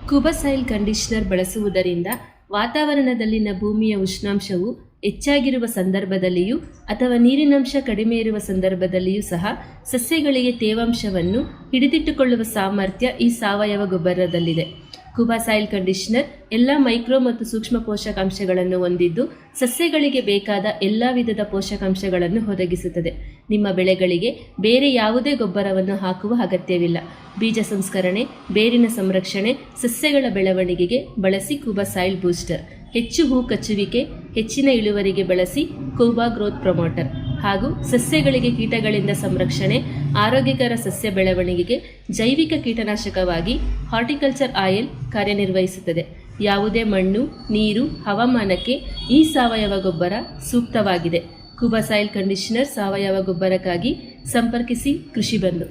Khuba soil conditioner ಬಳಸುವುದರಿಂದ ವಾತಾವರಣದಲ್ಲಿನ ಭೂಮಿಯ ಉಷ್ಣಾಂಶವು ಹೆಚ್ಚಾಗಿರುವ ಸಂದರ್ಭದಲ್ಲಿಯೂ ಅಥವಾ ನೀರಿನಂಶ ಕಡಿಮೆ ಇರುವ ಸಂದರ್ಭದಲ್ಲಿಯೂ ಸಹ ಸಸ್ಯಗಳಿಗೆ ತೇವಾಂಶವನ್ನು ಹಿಡಿದಿಟ್ಟುಕೊಳ್ಳುವ ಸಾಮರ್ಥ್ಯ ಈ ಸಾವಯವ ಗೊಬ್ಬರದಲ್ಲಿದೆ. ಕುಬಾ ಸಾಯಿಲ್ ಕಂಡೀಷನರ್ ಎಲ್ಲ ಮೈಕ್ರೋ ಮತ್ತು ಸೂಕ್ಷ್ಮ ಪೋಷಕಾಂಶಗಳನ್ನು ಹೊಂದಿದ್ದು ಸಸ್ಯಗಳಿಗೆ ಬೇಕಾದ ಎಲ್ಲ ವಿಧದ ಪೋಷಕಾಂಶಗಳನ್ನು ಒದಗಿಸುತ್ತದೆ. ನಿಮ್ಮ ಬೆಳೆಗಳಿಗೆ ಬೇರೆ ಯಾವುದೇ ಗೊಬ್ಬರವನ್ನು ಹಾಕುವ ಅಗತ್ಯವಿಲ್ಲ. ಬೀಜ ಸಂಸ್ಕರಣೆ, ಬೇರಿನ ಸಂರಕ್ಷಣೆ, ಸಸ್ಯಗಳ ಬೆಳವಣಿಗೆಗೆ ಬಳಸಿ ಕುಬಾ ಸಾಯಿಲ್ ಬೂಸ್ಟರ್. ಹೆಚ್ಚು ಹೂ ಕಚ್ಚುವಿಕೆ, ಹೆಚ್ಚಿನ ಇಳುವರಿಗೆ ಬಳಸಿ ಕುಬಾ ಗ್ರೋತ್ ಪ್ರಮೋಟರ್. ಹಾಗೂ ಸಸ್ಯಗಳಿಗೆ ಕೀಟಗಳಿಂದ ಸಂರಕ್ಷಣೆ, ಆರೋಗ್ಯಕರ ಸಸ್ಯ ಬೆಳವಣಿಗೆಗೆ ಜೈವಿಕ ಕೀಟನಾಶಕವಾಗಿ ಹಾರ್ಟಿಕಲ್ಚರ್ ಆಯಿಲ್ ಕಾರ್ಯನಿರ್ವಹಿಸುತ್ತದೆ. ಯಾವುದೇ ಮಣ್ಣು, ನೀರು, ಹವಾಮಾನಕ್ಕೆ ಈ ಸಾವಯವ ಗೊಬ್ಬರ ಸೂಕ್ತವಾಗಿದೆ. ಕುಬಾ ಸಾಯಿಲ್ ಕಂಡೀಷನರ್ ಸಾವಯವ ಗೊಬ್ಬರಕ್ಕಾಗಿ ಸಂಪರ್ಕಿಸಿ ಕೃಷಿ ಬಂಧು.